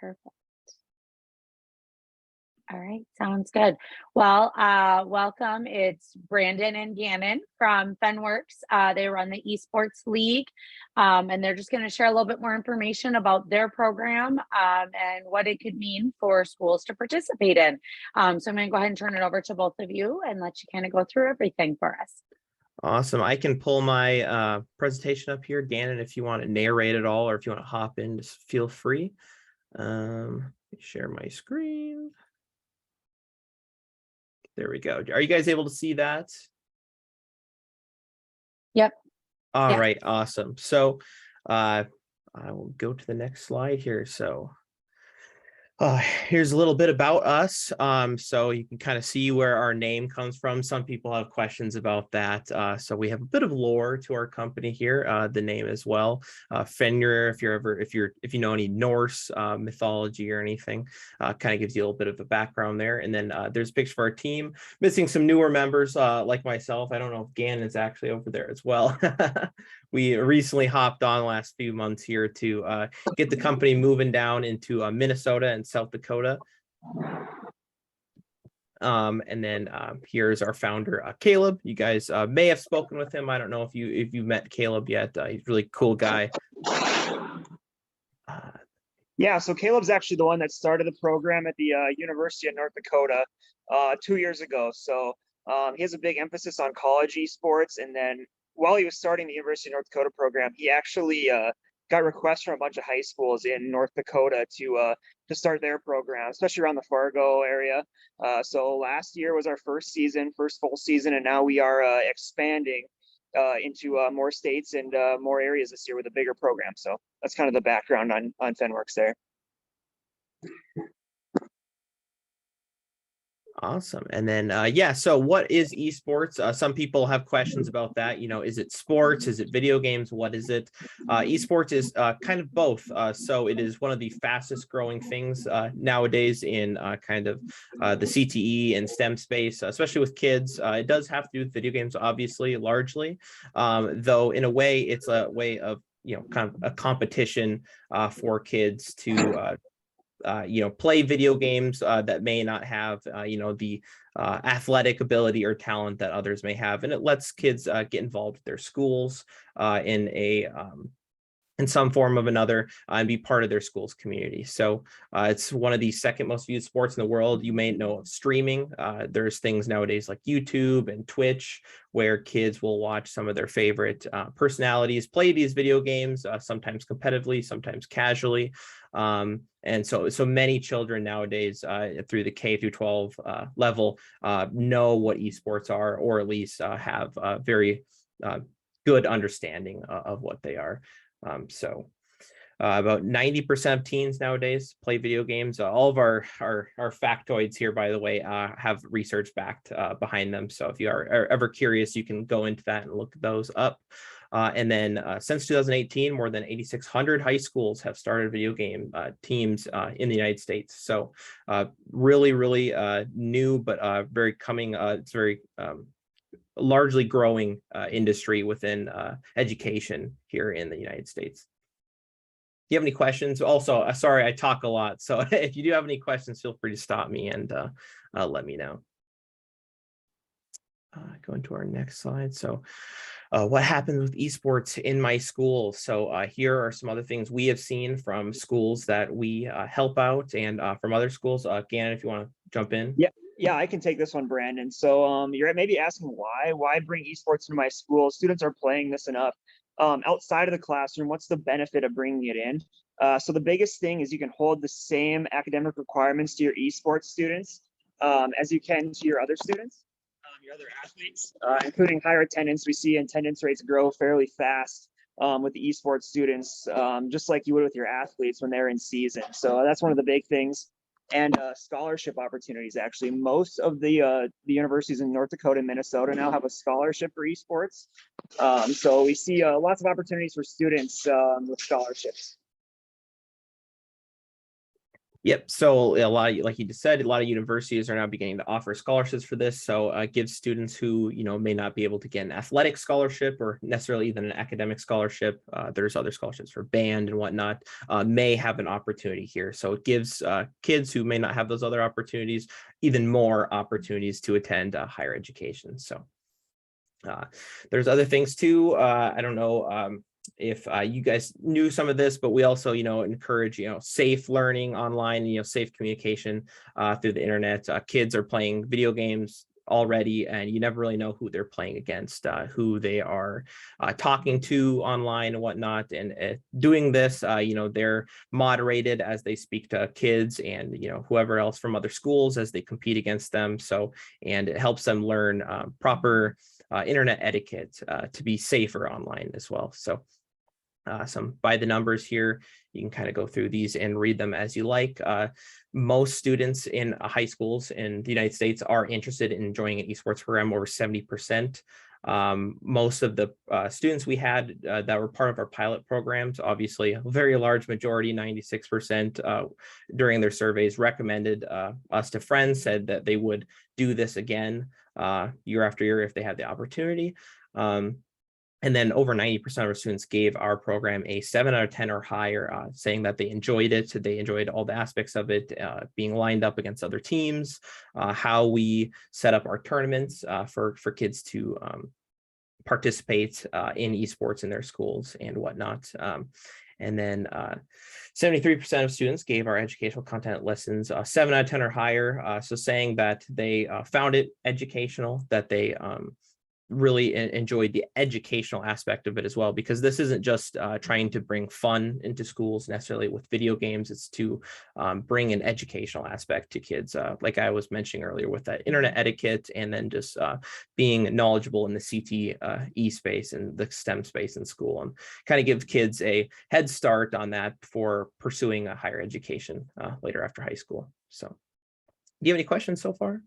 Perfect. All right, sounds good. Well, welcome. It's Brandon and Gannon from Fenworks. They run the Esports League, and they're just going to share a little bit more information about their program and what it could mean for schools to participate in. So I'm going to go ahead and turn it over to both of you and let you kind of go through everything for us. Awesome. I can pull my presentation up here, Gannon, if you want to narrate it all, or if you want to hop in, just feel free. Let me share my screen. There we go. Are you guys able to see that? Yep. All right, awesome. So I will go to the next slide here. So here's a little bit about us. So you can kind of see where our name comes from. Some people have questions about that. So we have a bit of lore to our company here, the name as well. Fenrir, if you know any Norse mythology or anything, kind of gives you a little bit of a background there. And then there's a picture for our team, missing some newer members like myself. I don't know if Gannon is actually over there as well. We recently hopped on the last few months here to get the company moving down into Minnesota and South Dakota. And then here's our founder, Caleb. You guys may have spoken with him. I don't know if you met Caleb yet. He's a really cool guy. Yeah, so Caleb's actually the one that started the program at the University of North Dakota 2 years ago. So he has a big emphasis on college esports. And then while he was starting the University of North Dakota program, he actually got requests from a bunch of high schools in North Dakota to start their program, especially around the Fargo area. So last year was our first full season, and now we are expanding into more states and more areas this year with a bigger program. So that's kind of the background on Fenworks there. Awesome. And then, yeah, so what is esports? Some people have questions about that. You know, is it sports? Is it video games? What is it? Esports is kind of both. So it is one of the fastest growing things nowadays in kind of the CTE and STEM space, especially with kids. It does have to do with video games, obviously, largely, though in a way, it's a way of, you know, kind of a competition for kids to play video games that may not have, the athletic ability or talent that others may have. And it lets kids get involved with their schools in some form of another and be part of their school's community. So it's one of the second most viewed sports in the world. You may know of streaming. There's things nowadays like YouTube and Twitch where kids will watch some of their favorite personalities play these video games, sometimes competitively, sometimes casually. And so many children nowadays through the K through 12 level know what esports are, or at least have a very good understanding of what they are. About 90% of teens nowadays play video games. All of our factoids here, by the way, have research backed behind them. So if you are ever curious, you can go into that and look those up. And then since 2018, more than 8,600 high schools have started video game teams in the United States. So really, really new, but it's very largely growing industry within education here in the United States. Do you have any questions? Also, sorry, I talk a lot. So if you do have any questions, feel free to stop me and let me know. Go into our next slide. So what happens with esports in my school? So here are some other things we have seen from schools that we help out and from other schools. Gannon, if you want to jump in. Yeah, I can take this one, Brandon. So you're maybe asking why bring esports to my school? Students are playing this enough. Outside of the classroom, what's the benefit of bringing it in? So the biggest thing is you can hold the same academic requirements to your esports students as you can to your other students, your other athletes, including higher attendance. We see attendance rates grow fairly fast with the esports students, just like you would with your athletes when they're in season. So that's one of the big things. And scholarship opportunities. Actually, most of the universities in North Dakota and Minnesota now have a scholarship for esports. So we see lots of opportunities for students with scholarships. Yep. So a lot, like you just said, a lot of universities are now beginning to offer scholarships for this. So it gives students who, may not be able to get an athletic scholarship or necessarily even an academic scholarship. There's other scholarships for band and whatnot, may have an opportunity here. So it gives kids who may not have those other opportunities even more opportunities to attend higher education. So there's other things too. I don't know if you guys knew some of this, but we also, encourage, safe learning online, safe communication through the internet. Kids are playing video games already, and you never really know who they're playing against, who they are talking to online and whatnot. And doing this, they're moderated as they speak to kids and, whoever else from other schools as they compete against them. So, and it helps them learn proper internet etiquette to be safer online as well. So some by the numbers here, you can kind of go through these and read them as you like. Most students in high schools in the United States are interested in joining an esports program, over 70%. Most of the students we had that were part of our pilot programs, obviously a very large majority, 96% during their surveys recommended us to friends, said that they would do this again year after year if they had the opportunity. And then over 90% of our students gave our program a 7 out of 10 or higher, saying that they enjoyed it. They enjoyed all the aspects of it, being lined up against other teams, how we set up our tournaments for kids to participate in esports in their schools and whatnot. And then 73% of students gave our educational content lessons 7 out of 10 or higher. So saying that they found it educational, that they really enjoyed the educational aspect of it as well, because this isn't just trying to bring fun into schools necessarily with video games. It's to bring an educational aspect to kids, like I was mentioning earlier, with that internet etiquette, and then just being knowledgeable in the CTE space and the STEM space in school, and kind of give kids a head start on that before pursuing a higher education later after high school. So do you have any questions so far?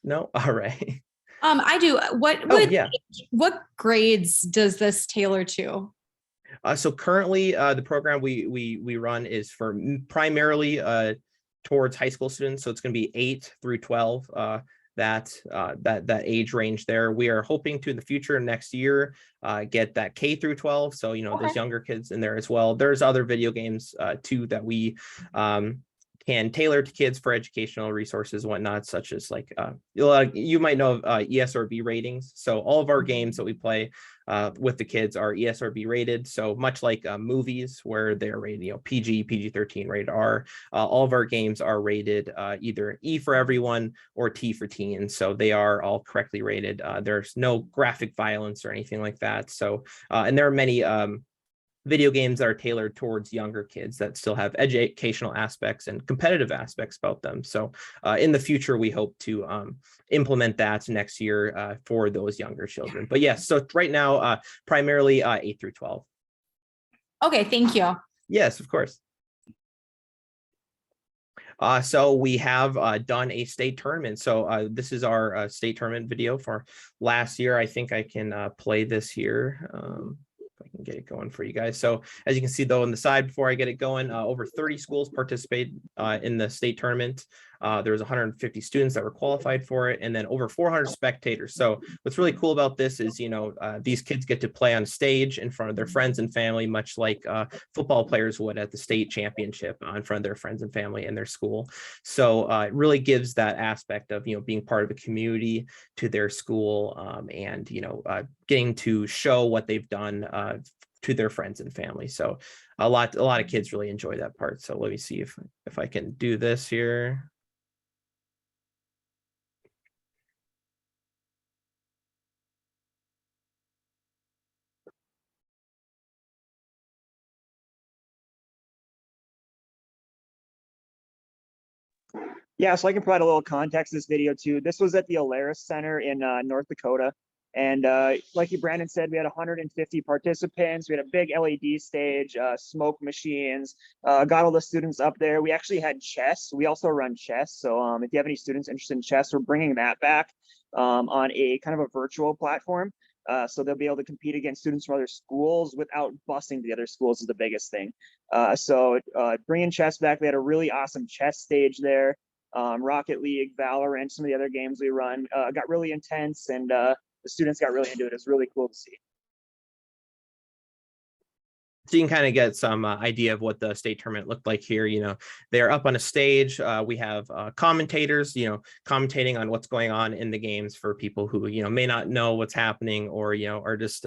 No? All right. I do. Yeah. What grades does this tailor to? So currently, the program we run is for primarily towards high school students. So it's going to be 8 through 12. That age range there. We are hoping to in the future next year get that K through 12. So those younger kids in there as well. There's other video games too that we can tailor to kids for educational resources and whatnot, such as like you might know of ESRB ratings. So all of our games that we play with the kids are ESRB rated. So much like movies where they're rated, PG, PG-13, rated R, all of our games are rated either E for everyone or T for teens. So they are all correctly rated. There's no graphic violence or anything like that. So, and there are many video games that are tailored towards younger kids that still have educational aspects and competitive aspects about them. So in the future, we hope to implement that next year for those younger children. But yes, so right now, primarily 8 through 12. Okay, thank you. Yes, of course. So we have done a state tournament. So this is our state tournament video for last year. I think I can play this here. I can get it going for you guys. So as you can see though on the side, before I get it going, over 30 schools participated in the state tournament. There was 150 students that were qualified for it, and then over 400 spectators. So what's really cool about this is, these kids get to play on stage in front of their friends and family, much like football players would at the state championship in front of their friends and family in their school. So it really gives that aspect of, being part of a community to their school, and, getting to show what they've done to their friends and family. So a lot of kids really enjoy that part. So let me see if I can do this here. Yeah, so I can provide a little context to this video too. This was at the Alaris Center in North Dakota. And like Brandon said, we had 150 participants. We had a big LED stage, smoke machines, got all the students up there. We actually had chess. We also run chess. So if you have any students interested in chess, we're bringing that back on a kind of a virtual platform. So they'll be able to compete against students from other schools without busing the other schools is the biggest thing. So bringing chess back, they had a really awesome chess stage there. Rocket League, Valorant, some of the other games we run got really intense, and the students got really into it. It's really cool to see. So you can kind of get some idea of what the state tournament looked like here. They're up on a stage. We have commentators, commentating on what's going on in the games for people who, may not know what's happening, or, are just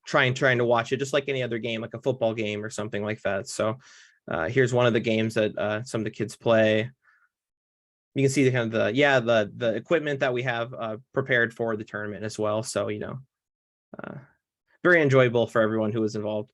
trying to watch it just like any other game, like a football game or something like that. So here's one of the games that some of the kids play. You can see the kind of the equipment that we have prepared for the tournament as well. So, very enjoyable for everyone who was involved.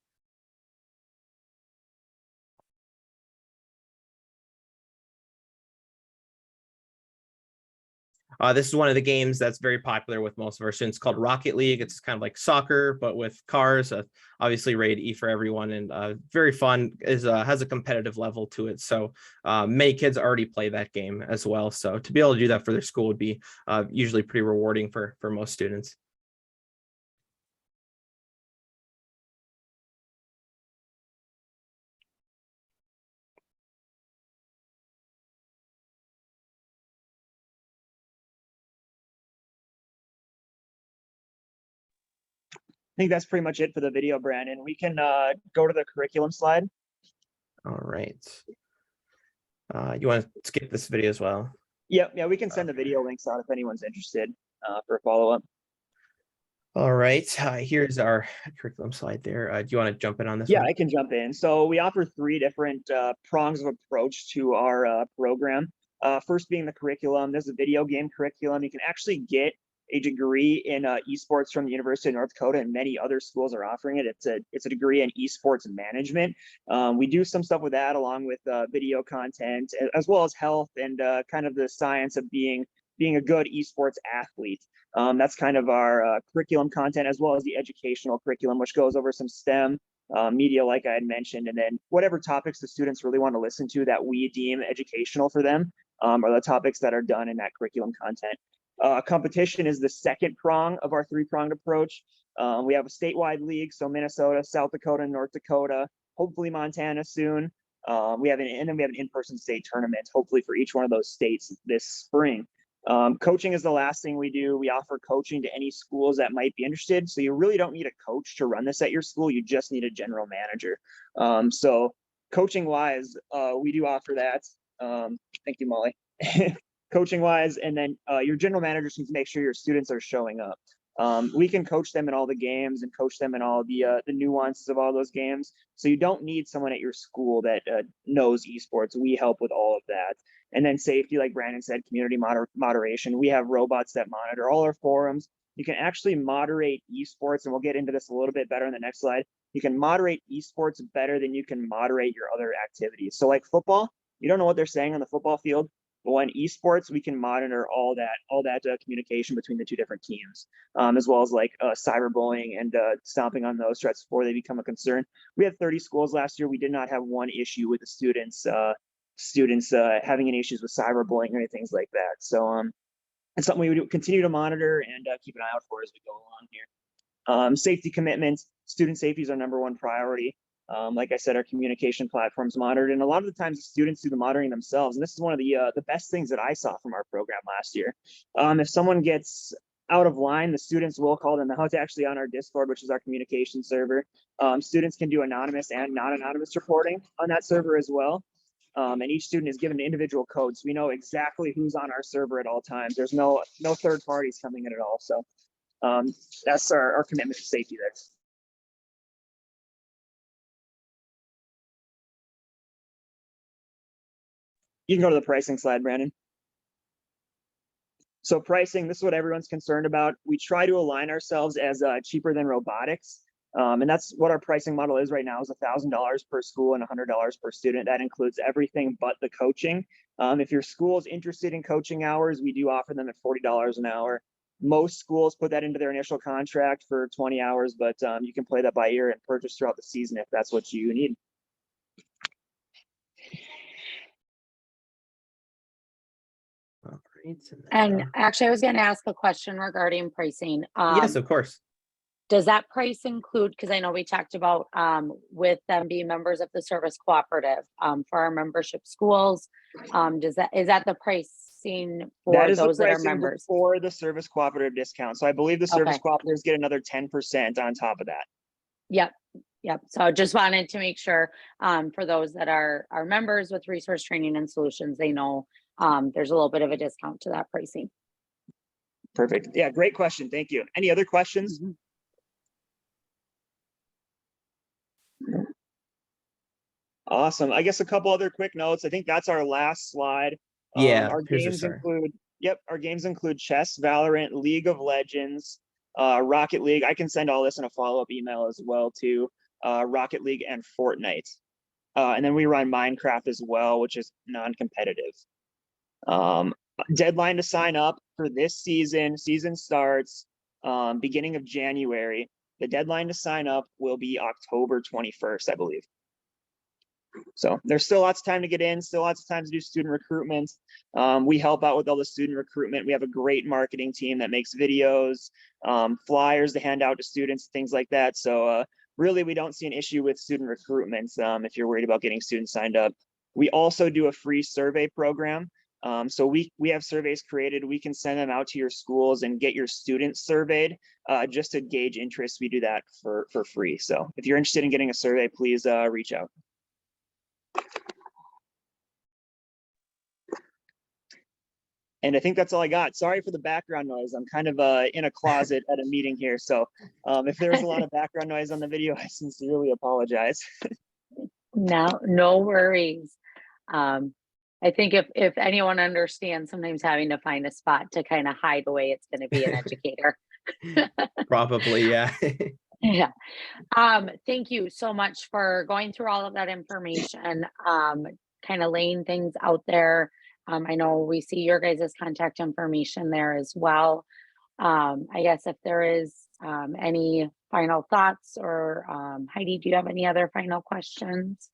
This is one of the games that's very popular with most of our students, called Rocket League. It's kind of like soccer, but with cars. Obviously rated E for everyone, and very fun. Has a competitive level to it. So many kids already play that game as well. So to be able to do that for their school would be usually pretty rewarding for most students. I think that's pretty much it for the video, Brandon. We can go to the curriculum slide. All right. You want to skip this video as well? Yeah, we can send the video links out if anyone's interested for a follow-up. All right, here's our curriculum slide there. Do you want to jump in on this? Yeah, one? I can jump in. So we offer 3 different prongs of approach to our program. First being the curriculum. There's a video game curriculum. You can actually get a degree in esports from the University of North Dakota, and many other schools are offering it. It's a degree in esports management. We do some stuff with that, along with video content, as well as health and kind of the science of being a good esports athlete. That's kind of our curriculum content, as well as the educational curriculum, which goes over some STEM media, like I had mentioned, and then whatever topics the students really want to listen to that we deem educational for them are the topics that are done in that curriculum content. Competition is the second prong of our 3-pronged approach. We have a statewide league, so Minnesota, South Dakota, North Dakota, hopefully Montana soon. We have an in-person state tournament, hopefully for each one of those states this spring. Coaching is the last thing we do. We offer coaching to any schools that might be interested. So you really don't need a coach to run this at your school. You just need a general manager. So coaching wise, we do offer that. Thank you, Molly. Coaching wise, and then your general managers need to make sure your students are showing up. We can coach them in all the games and coach them in all the nuances of all those games. So you don't need someone at your school that knows esports. We help with all of that. And then safety, like Brandon said, community moderation. We have robots that monitor all our forums. You can actually moderate esports, and we'll get into this a little bit better in the next slide. You can moderate esports better than you can moderate your other activities. So like football, you don't know what they're saying on the football field. Well, in esports, we can monitor all that communication between the 2 different teams, as well as like cyberbullying and stomping on those threats before they become a concern. We had 30 schools last year. We did not have one issue with the students having any issues with cyberbullying or anything like that. So it's something we would continue to monitor and keep an eye out for as we go along here. Safety commitments, student safety is our #1 priority. Like I said, our communication platforms monitored, and a lot of the times the students do the monitoring themselves. And this is one of the best things that I saw from our program last year. If someone gets out of line, the students will call them out actually on our Discord, which is our communication server. Students can do anonymous and non-anonymous reporting on that server as well. And each student is given an individual code, so we know exactly who's on our server at all times. There's no third parties coming in at all. So that's our commitment to safety there. You can go to the pricing slide, Brandon. So pricing, this is what everyone's concerned about. We try to align ourselves as cheaper than robotics. And that's what our pricing model is right now, is $1,000 per school and $100 per student. That includes everything but the coaching. If your school is interested in coaching hours, we do offer them at $40 an hour. Most schools put that into their initial contract for 20 hours, but you can play that by ear and purchase throughout the season if that's what you need. All And actually, I was going to ask a question regarding pricing. Yes, of course. Does that price include, because I know we talked about with them being members of the service cooperative for our membership schools, is that the pricing for That is the those that are pricing members? before the service cooperative discount. So I believe the service Okay. cooperatives get another 10% on top of that. Yep. So I just wanted to make sure for those that are members with resource training and solutions, they know there's a little bit of a discount to that pricing. Perfect. Yeah, great question. Thank you. Any other questions? Mhm. Awesome. I guess a couple other quick notes. I think that's our last slide. Yeah, Our here's your games sorry. include, our games include chess, Valorant, League of Legends, Rocket League. I can send all this in a follow-up email as well too. Rocket League and Fortnite. And then we run Minecraft as well, which is non-competitive. Deadline to sign up for this season. Season starts beginning of January. The deadline to sign up will be October 21st, I believe. So there's still lots of time to get in, still lots of time to do student recruitment. We help out with all the student recruitment. We have a great marketing team that makes videos, flyers to hand out to students, things like that. So really, we don't see an issue with student recruitment if you're worried about getting students signed up. We also do a free survey program. So we have surveys created. We can send them out to your schools and get your students surveyed just to gauge interest. We do that for free. So if you're interested in getting a survey, please reach out. And I think that's all I got. Sorry for the background noise. I'm kind of in a closet at a meeting here. So if there's a lot of background noise on the video, I sincerely apologize. No worries. I think if anyone understands, sometimes having to find a spot to kind of hide the way it's going to be an educator. Probably, yeah. Yeah. Thank you so much for going through all of that information, kind of laying things out there. I know we see your guys' contact information there as well. I guess if there is any final thoughts or Heidi, do you have any other final questions?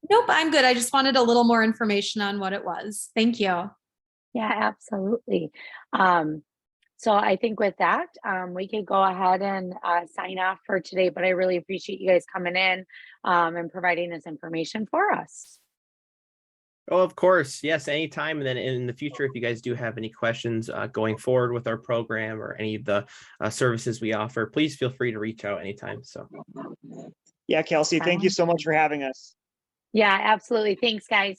Nope, I'm good. I just wanted a little more information on what it was. Thank you. Yeah, absolutely. So I think with that, we could go ahead and sign off for today, but I really appreciate you guys coming in and providing this information for us. Oh, of course. Yes, anytime. And then in the future, if you guys do have any questions going forward with our program or any of the services we offer, please feel free to reach out anytime. So, yeah, Kelsey, thank you so much for having us. Yeah, absolutely. Thanks, guys.